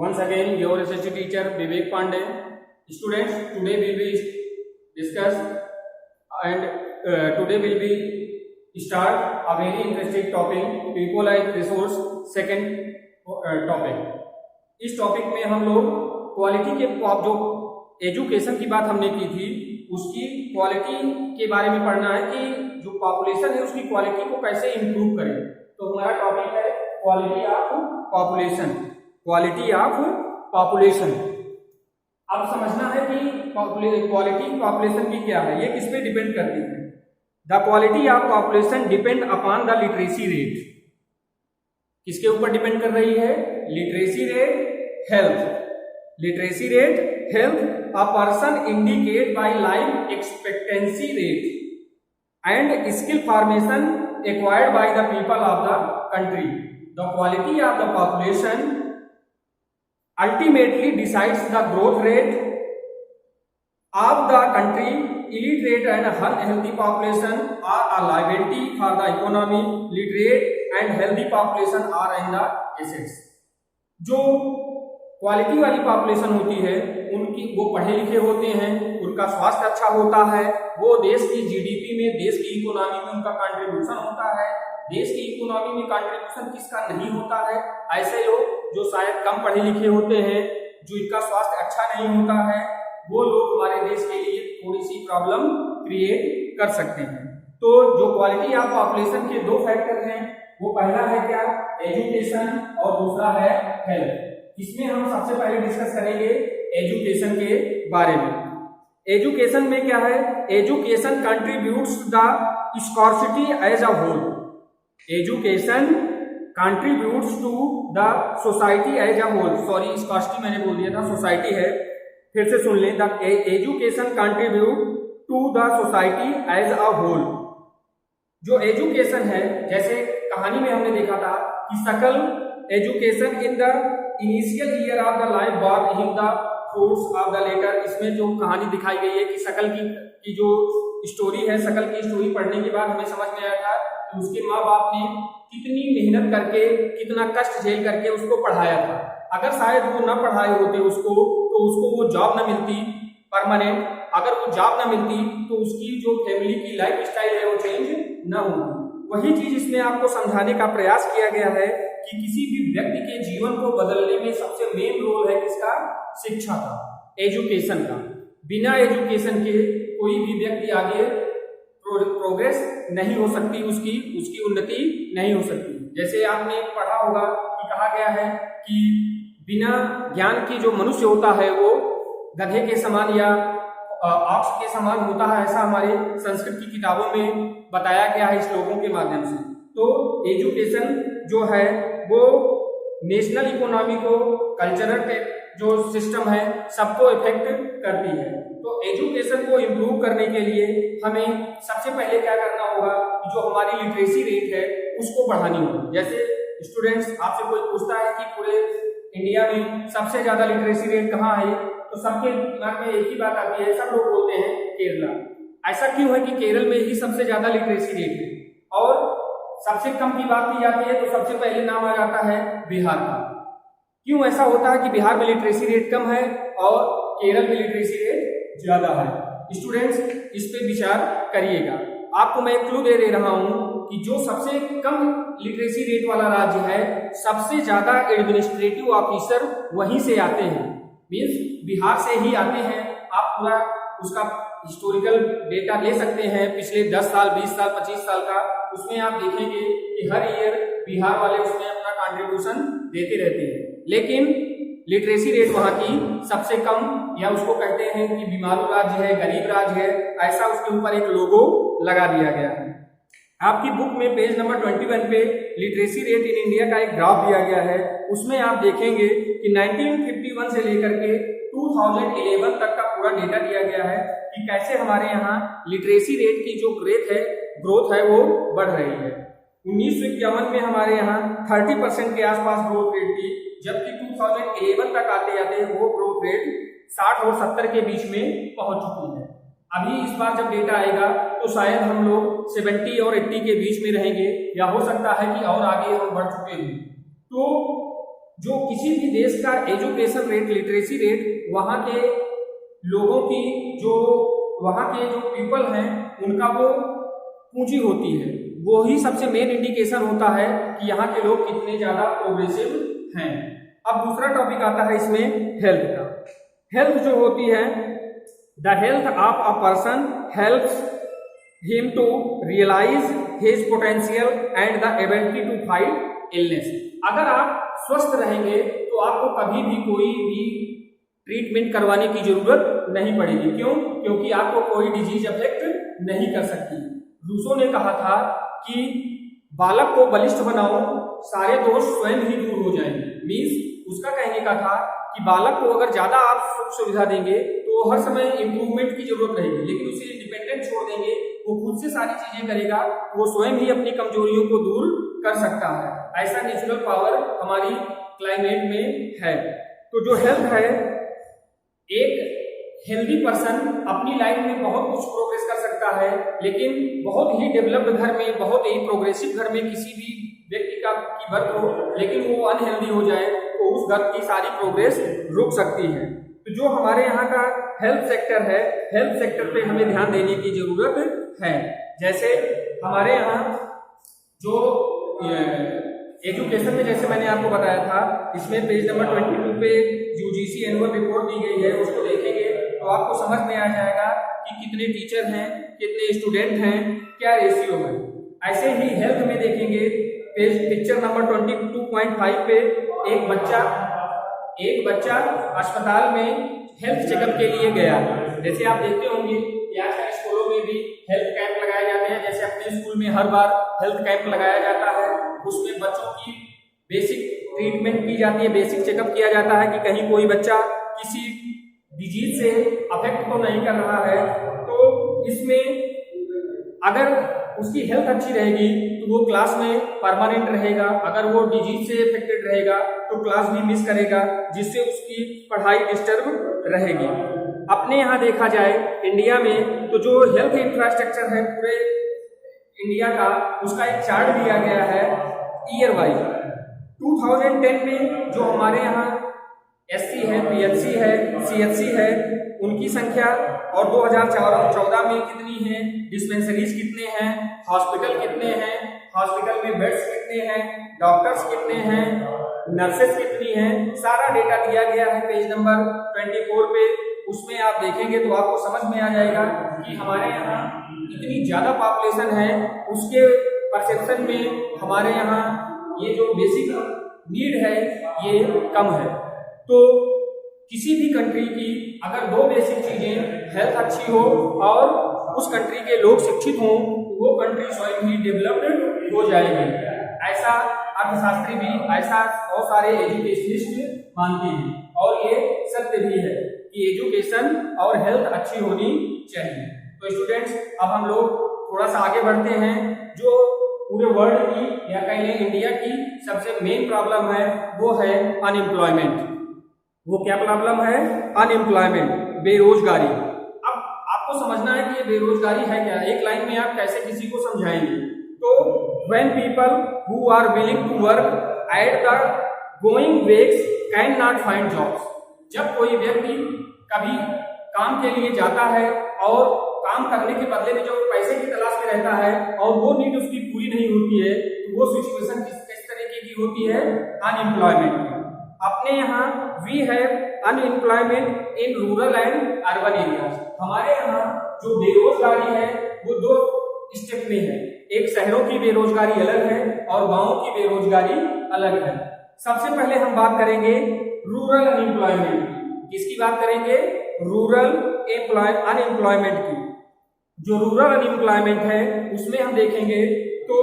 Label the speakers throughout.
Speaker 1: Once again, your SSC teacher Vivek Pandey. Students, today we will discuss and today will be start a very interesting topic, equalized resource, second topic. इस topic में हम लोग quality के जो education की बात हमने की थी उसकी क्वालिटी के बारे में पढ़ना है कि जो पॉपुलेशन है उसकी क्वालिटी को कैसे इम्प्रूव करें। तो हमारा टॉपिक है quality of population. Quality of population. अब समझना है कि क्वालिटी पॉपुलेशन की क्या है, ये किस पे डिपेंड करती है। The quality of population depend upon the literacy rate. किसके ऊपर डिपेंड कर रही है? Literacy rate, health. Literacy rate, health. A person indicate bye life expectancy rate and skill formation acquired by the people of the country. The quality of the population ultimately decides the growth rate of the country. Illiterate and unhealthy population are a liability for the economy. Literate and healthy population are in the assets. जो quality वाली population होती है उनकी वो पढ़े लिखे होते हैं, उनका स्वास्थ्य अच्छा होता है, वो देश की जीडीपी में, देश की इकोनॉमी में उनका कंट्रीब्यूशन होता है। देश की इकोनॉमी में कंट्रीब्यूशन किसका नहीं होता है? ऐसे लोग जो शायद कम पढ़े लिखे होते हैं, जो इनका स्वास्थ्य अच्छा नहीं होता है, वो लोग हमारे देश के लिए थोड़ी सी प्रॉब्लम क्रिएट कर सकते हैं। तो जो क्वालिटी ऑफ पॉपुलेशन के दो फैक्टर हैं, वो पहला है क्या? एजुकेशन, और दूसरा है हेल्थ। इसमें हम सबसे पहले डिस्कस करेंगे एजुकेशन के बारे में। एजुकेशन में क्या है? Education contributes the scarcity as a whole. Education contributes to the society as a whole. Sorry, scarcity मैंने बोल दिया था, सोसाइटी है, फिर से सुन लें। The education contribute to the society as a whole. जो एजुकेशन है, जैसे कहानी में हमने देखा था कि सकल education in the initial year of the life born in the fruits of the latter. इसमें जो कहानी दिखाई गई है कि सकल की जो स्टोरी है, सकल की स्टोरी पढ़ने के बाद हमें समझ में आया था कि उसके माँ बाप ने कितनी मेहनत करके, कितना कष्ट झेल करके उसको पढ़ाया था। अगर शायद वो न पढ़ाए होते उसको, तो उसको वो जॉब न मिलती परमानेंट। अगर वो जॉब न मिलती तो उसकी जो फैमिली की लाइफ स्टाइल है वो चेंज न होती। वही चीज इसमें आपको समझाने का प्रयास किया गया है कि किसी भी व्यक्ति के जीवन को बदलने में सबसे मेन रोल है किसका? शिक्षा का, एजुकेशन का। बिना एजुकेशन के कोई भी व्यक्ति आगे प्रोग्रेस नहीं हो सकती, उसकी उन्नति नहीं हो सकती। जैसे आपने पढ़ा होगा कि कहा गया है कि बिना ज्ञान की जो मनुष्य होता है वो गधे के समान या ऑक्स के समान होता है, ऐसा हमारे संस्कृत की किताबों में बताया गया है श्लोकों के माध्यम से। तो एजुकेशन जो है वो नेशनल इकोनॉमी को, कल्चरल जो सिस्टम है, सबको इफेक्ट करती है। तो एजुकेशन को इम्प्रूव करने के लिए हमें सबसे पहले क्या करना होगा कि जो हमारी लिटरेसी रेट है उसको बढ़ानी होगी। जैसे स्टूडेंट्स, आपसे कोई पूछता है कि पूरे इंडिया में सबसे ज्यादा लिटरेसी रेट कहाँ है, तो सबके दिमाग में एक ही बात आती है, सब लोग बोलते हैं केरला। ऐसा क्यों है कि केरल में ही सबसे ज्यादा लिटरेसी रेट है? और सबसे कम की बात की जाती है तो सबसे पहले नाम आ जाता है बिहार का। क्यों ऐसा होता है कि बिहार में लिटरेसी रेट कम है और केरल में लिटरेसी रेट ज्यादा है? स्टूडेंट्स, इस पे विचार करिएगा। आपको मैं एक क्लू दे रहा हूं कि जो सबसे कम लिटरेसी रेट वाला राज्य है, सबसे ज्यादा एडमिनिस्ट्रेटिव ऑफिसर वहीं से आते हैं, मीन्स बिहार से ही आते हैं। आप पूरा उसका हिस्टोरिकल डेटा ले सकते हैं, पिछले 10 साल, 20 साल, 25 साल का। उसमें आप देखेंगे कि हर ईयर बिहार वाले उसमें अपना कंट्रीब्यूशन देते रहते हैं। लेकिन लिटरेसी रेट वहां की सबसे कम, या उसको कहते हैं कि बीमारू राज्य है, गरीब राज्य है, ऐसा उसके ऊपर एक लोगो लगा दिया गया है। आपकी बुक में पेज नंबर 21 पे लिटरेसी रेट इन इंडिया का एक ग्राफ दिया गया है। उसमें आप देखेंगे कि 1951 से लेकर के 2011 तक का पूरा डेटा दिया गया है कि कैसे हमारे यहाँ लिटरेसी रेट की जो ग्रोथ है वो बढ़ रही है। 1951 में हमारे यहाँ 30% के आसपास ग्रोथ रेट थी, जबकि 2011 तक आते आते वो ग्रोथ रेट 60 और 70 के बीच में पहुंच चुकी है। अभी इस बार जब डेटा आएगा तो शायद हम लोग 70 और 80 के बीच में रहेंगे, या हो सकता है कि और आगे हम बढ़ चुके हों। तो जो किसी भी देश का एजुकेशन रेट, लिटरेसी रेट, वहाँ के लोगों की जो वहाँ के जो पीपल हैं उनका वो ऊंची होती है, वो ही सबसे मेन इंडिकेशन होता है कि यहाँ के लोग कितने ज्यादा प्रोग्रेसिव हैं। अब दूसरा टॉपिक आता है इसमें हेल्थ का। हेल्थ जो होती है, the health of a person helps him to realise his potential and the ability to fight illness. अगर आप स्वस्थ रहेंगे तो आपको कभी भी कोई भी ट्रीटमेंट करवाने की जरूरत नहीं पड़ेगी। क्यों? क्योंकि आपको कोई डिजीज अफेक्ट नहीं कर सकती। रूसो ने कहा था कि बालक को बलिष्ठ बनाओ, सारे दोष स्वयं ही दूर हो जाएंगे। मीन्स उसका कहने का था कि बालक को अगर ज्यादा आप सुख सुविधा देंगे तो हर समय इंप्रूवमेंट की जरूरत रहेगी, लेकिन उसे इंडिपेंडेंट छोड़ देंगे, वो खुद से सारी चीजें करेगा, वो स्वयं ही अपनी कमजोरियों को दूर कर सकता है। ऐसा नेचुरल पावर हमारी क्लाइमेट में है। तो जो हेल्थ है, एक हेल्दी पर्सन अपनी लाइफ में बहुत कुछ प्रोग्रेस कर सकता है, लेकिन बहुत ही डेवलप्ड घर में, बहुत ही प्रोग्रेसिव घर में किसी भी व्यक्ति की बर्थ हो, लेकिन वो अनहेल्दी हो जाए तो उस घर की सारी प्रोग्रेस रुक सकती है। तो जो हमारे यहाँ का हेल्थ सेक्टर है, हेल्थ सेक्टर पे हमें ध्यान देने की जरूरत है। जैसे हमारे यहाँ जो एजुकेशन में, जैसे मैंने आपको बताया था, इसमें पेज नंबर 22 पे यूजीसी एनुअल रिपोर्ट दी गई है, उसको देखेंगे तो आपको समझ में आ जाएगा कि कितने टीचर हैं, कितने स्टूडेंट हैं, क्या रेशियो है। ऐसे ही हेल्थ में देखेंगे, पिक्चर नंबर 22.5 पे एक बच्चा अस्पताल में हेल्थ चेकअप के लिए गया। जैसे आप देखते होंगे कि आजकल स्कूलों में भी हेल्थ कैंप लगाए जाते हैं। जैसे अपने स्कूल में हर बार हेल्थ कैंप लगाया जाता है, उसमें बच्चों की बेसिक ट्रीटमेंट की जाती है, बेसिक चेकअप किया जाता है कि कहीं कोई बच्चा किसी डिजीज से अफेक्ट तो नहीं कर रहा है। तो इसमें अगर उसकी हेल्थ अच्छी रहेगी तो वो क्लास में परमानेंट रहेगा, अगर वो डिजीज से अफेक्टेड रहेगा तो क्लास भी मिस करेगा, जिससे उसकी पढ़ाई डिस्टर्ब रहेगी। अपने यहाँ देखा जाए इंडिया में, तो जो हेल्थ इंफ्रास्ट्रक्चर है पूरे इंडिया का, उसका एक चार्ट दिया गया है ईयर वाइज। 2010 में जो हमारे यहाँ एससी है, पीएचसी है, सीएचसी है, उनकी संख्या, और 2014 में कितनी है, डिस्पेंसरीज कितने हैं, हॉस्पिटल कितने हैं, हॉस्पिटल में बेड्स कितने हैं, डॉक्टर्स कितने हैं, नर्सेस कितनी हैं, सारा डेटा दिया गया है पेज नंबर 24 पे। उसमें आप देखेंगे तो आपको समझ में आ जाएगा कि हमारे यहाँ इतनी ज्यादा पॉपुलेशन है, उसके परसेप्शन में हमारे यहाँ ये जो बेसिक नीड है ये कम है। तो किसी भी कंट्री की अगर दो बेसिक चीजें, हेल्थ अच्छी हो और उस कंट्री के लोग शिक्षित हों, तो वो कंट्री स्वयं ही डेवलप्ड हो जाएगी। ऐसा अर्थशास्त्री भी, ऐसा बहुत सारे एजुकेशनिस्ट मानते हैं, और ये सत्य भी है कि एजुकेशन और हेल्थ अच्छी होनी चाहिए। तो स्टूडेंट्स, अब हम लोग थोड़ा सा आगे बढ़ते हैं। जो पूरे वर्ल्ड की या कहीं इंडिया की सबसे मेन प्रॉब्लम है वो है अनएम्प्लॉयमेंट। वो क्या प्रॉब्लम है? अनएम्प्लॉयमेंट, बेरोजगारी। अब आपको समझना है कि ये बेरोजगारी है क्या, एक लाइन में आप कैसे किसी को समझाएंगे। तो when people who are willing to work at the going wages cannot find jobs, जब कोई व्यक्ति कभी काम के लिए जाता है और काम करने के बदले में जो पैसे की तलाश में रहता है और वो नीड उसकी पूरी नहीं होती है, तो वो सिचुएशन किस तरीके की होती है? अनएम्प्लॉयमेंट। अपने यहाँ we have unemployment in rural and urban areas. हमारे यहाँ जो बेरोजगारी है वो दो स्टेप में है, एक शहरों की बेरोजगारी अलग है और गांवों की बेरोजगारी अलग है। सबसे पहले हम बात करेंगे रूरल अनएम्प्लॉयमेंट की। किसकी बात करेंगे? रूरल अनएम्प्लॉयमेंट की। जो रूरल अनएम्प्लॉयमेंट है उसमें हम देखेंगे तो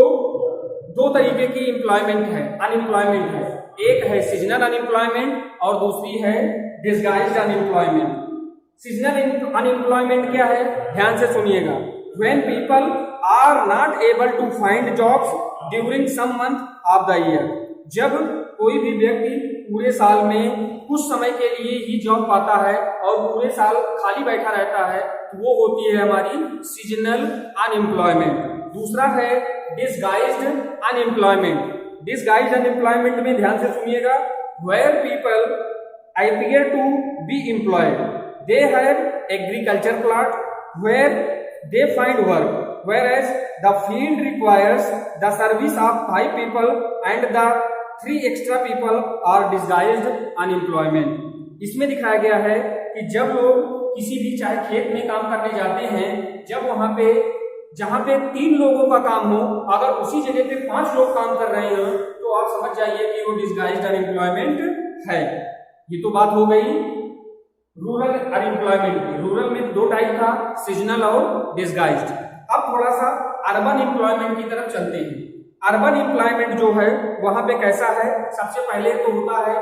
Speaker 1: दो तरीके की एम्प्लॉयमेंट है, अनएम्प्लॉयमेंट है। एक है सीजनल अनएम्प्लॉयमेंट और दूसरी है डिसगाइज्ड अनएम्प्लॉयमेंट। सीजनल अनएम्प्लॉयमेंट क्या है? ध्यान से सुनिएगा। When people are not able to find jobs during some month of the year, जब कोई भी व्यक्ति पूरे साल में कुछ समय के लिए ही जॉब पाता है और पूरे साल खाली बैठा रहता है, तो वो होती है हमारी सीजनल अनएम्प्लॉयमेंट। दूसरा है डिसगाइज्ड अनएम्प्लॉयमेंट। डिसगाइज्ड अनएम्प्लॉयमेंट में ध्यान से सुनिएगा, where people appear to be employed. They have agriculture plot where they find work, whereas the field requires the service of 5 people and the 3 extra people are disguised unemployment. इसमें दिखाया गया है कि जब लोग किसी भी चाहे खेत में काम करने जाते हैं, जब वहां पे जहां पे 3 लोगों का काम हो, अगर उसी जगह पे 5 लोग काम कर रहे हैं तो आप समझ जाइए कि वो डिस्गाइज्ड अनएम्प्लॉयमेंट है। ये तो बात हो गई रूरल अनएम्प्लॉयमेंट की। रूरल में 2 टाइप था, सीजनल और डिस्गाइज्ड। अब थोड़ा सा अर्बन एम्प्लॉयमेंट की तरफ चलते हैं। अर्बन एम्प्लॉयमेंट जो है वहां पे कैसा है, सबसे पहले तो होता है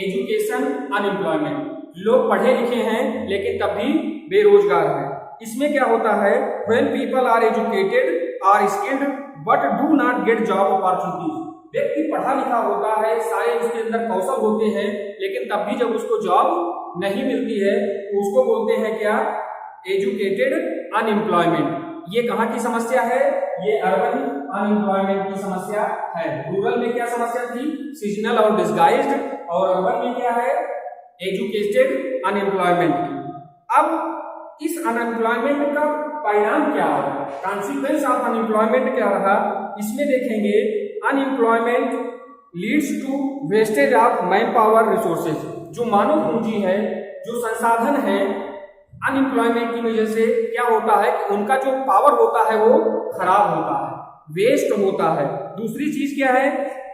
Speaker 1: एजुकेशन अनएम्प्लॉयमेंट। लोग पढ़े लिखे हैं लेकिन तब भी बेरोजगार हैं। इसमें क्या होता है, when people are educated are skilled but do not get job opportunities. व्यक्ति पढ़ा लिखा होता है, सारे उसके अंदर कौशल होते हैं, लेकिन तब भी जब उसको जॉब नहीं मिलती है तो उसको बोलते हैं क्या, एजुकेटेड अनएम्प्लॉयमेंट। ये कहाँ की समस्या है, ये अर्बन अनएम्प्लॉयमेंट की समस्या है। रूरल में क्या समस्या थी, सीजनल और डिस्गाइज्ड, और अर्बन में क्या है, एजुकेटेड अनएम्प्लॉयमेंट की। अब इस अनएम्प्लॉयमेंट का परिणाम क्या रहा, कॉन्सिक्वेंस ऑफ अनएम्प्लॉयमेंट क्या रहा, इसमें देखेंगे। Unemployment leads to wastage of man power resources. जो मानव पूंजी है, जो संसाधन है, अनएम्प्लॉयमेंट की वजह से क्या होता है कि उनका जो पावर होता है वो खराब होता है, वेस्ट होता है। दूसरी चीज क्या है,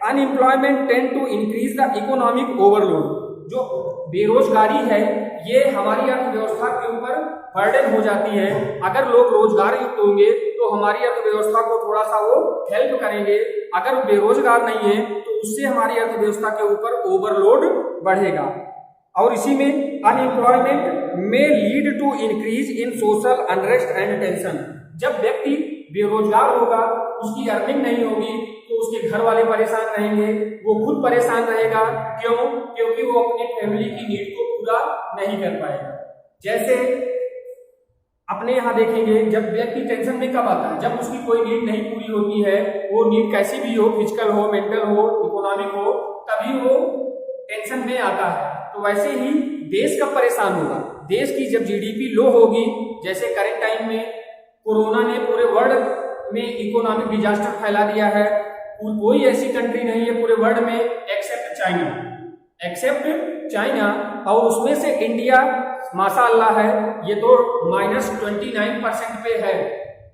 Speaker 1: unemployment tend to increase the economic overload. जो बेरोजगारी है ये हमारी अर्थव्यवस्था के ऊपर बर्डन हो जाती है। अगर लोग रोजगार युक्त होंगे तो हमारी अर्थव्यवस्था को थोड़ा सा वो हेल्प करेंगे। अगर बेरोजगार नहीं है तो उससे हमारी अर्थव्यवस्था के ऊपर ओवरलोड बढ़ेगा। और इसी में अनएम्प्लॉयमेंट में lead to increase in social unrest and tension. जब व्यक्ति बेरोजगार होगा, उसकी अर्निंग नहीं होगी तो उसके घर वाले परेशान रहेंगे, वो खुद परेशान रहेगा। क्यों? क्योंकि वो अपने फैमिली की नीड को पूरा नहीं कर पाएगा। जैसे अपने यहाँ देखेंगे, जब व्यक्ति टेंशन में कब आता है, जब उसकी कोई नीड नहीं पूरी होती है, वो नीड कैसी भी हो, फिजिकल हो, मेंटल हो, इकोनॉमिक हो, तभी वो टेंशन में आता है। तो वैसे ही देश कब परेशान होगा, देश की जब जीडीपी लो होगी, जैसे करंट टाइम में कोरोना ने पूरे वर्ल्ड में इकोनॉमिक डिजास्टर फैला दिया है। कोई ऐसी कंट्री नहीं है पूरे वर्ल्ड में एक्सेप्ट चाइना, और उसमें से इंडिया माशाअल्लाह है, ये तो -29% पे है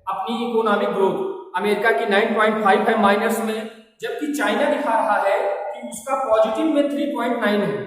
Speaker 1: अपनी इकोनॉमिक ग्रोथ। अमेरिका की 9.5 है माइनस में, जबकि चाइना दिखा रहा है कि उसका पॉजिटिव में 3.9 है।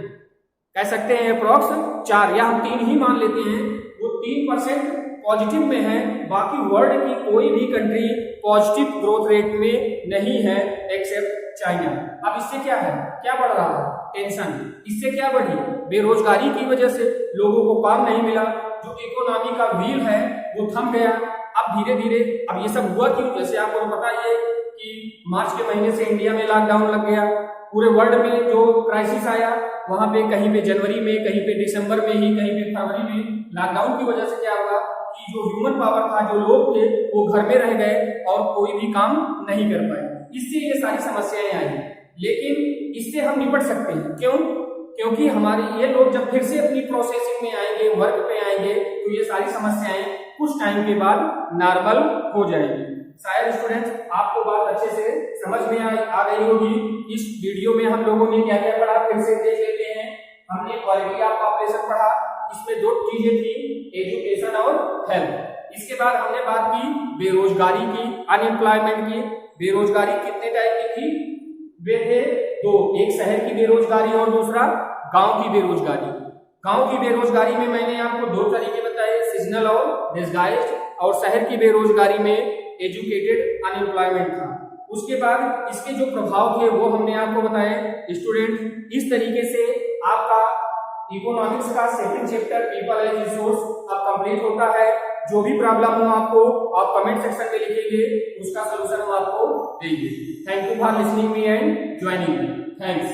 Speaker 1: कह सकते हैं अप्रॉक्स 4 या हम 3 ही मान लेते हैं, वो 3% पॉजिटिव में है। बाकी वर्ल्ड की कोई भी कंट्री पॉजिटिव ग्रोथ रेट में नहीं है एक्सेप्ट चाइना। अब इससे क्या है, क्या बढ़ रहा है, टेंशन। इससे क्या बढ़ी, बेरोजगारी की वजह से लोगों को काम नहीं मिला, जो इकोनॉमी का व्हील है वो थम गया। अब धीरे धीरे अब ये सब हुआ क्यों, जैसे आपको पता है कि मार्च के महीने से इंडिया में लॉकडाउन लग गया। पूरे वर्ल्ड में जो क्राइसिस आया, वहां पे कहीं पे जनवरी में, कहीं पे दिसंबर में ही, कहीं पे फरवरी में। लॉकडाउन की वजह से क्या हुआ कि जो ह्यूमन पावर था, जो लोग थे, वो घर में रह गए और कोई भी काम नहीं कर पाए। इससे ये सारी समस्याएं आई। लेकिन इससे हम निपट सकते हैं, क्यों? क्योंकि हमारे ये लोग जब फिर से अपनी प्रोसेसिंग में आएंगे, वर्क पे आएंगे, तो ये सारी समस्याएं कुछ टाइम के बाद नॉर्मल हो जाएगी। शायद स्टूडेंट्स आपको बात अच्छे से समझ में आ गई होगी। इस वीडियो में हम लोगों ने क्या क्या पढ़ा, फिर से देख लेते हैं। हमने क्वालिटी ऑफ पॉपुलेशन पढ़ा, इसमें 2 चीजें थी, एजुकेशन और हेल्थ। इसके बाद हमने बात की बेरोजगारी की, अनएम्प्लॉयमेंट की। बेरोजगारी कितने टाइप की थी, वे थे 2, एक शहर की बेरोजगारी और दूसरा गांव की बेरोजगारी। गांव की बेरोजगारी में मैंने आपको 2 तरीके बताए, सीजनल और डिस्गाइज्ड, और शहर की बेरोजगारी में एजुकेटेड अनएम्प्लॉयमेंट था। उसके बाद इसके जो प्रभाव थे वो हमने आपको बताए। स्टूडेंट, इस तरीके से आपका इकोनॉमिक्स का second chapter people as resource अब कंप्लीट होता है। जो भी प्रॉब्लम हो आपको आप कमेंट सेक्शन में लिखेंगे, उसका सलूशन हम आपको देंगे। Thank you for listening me and joining me. Thanks.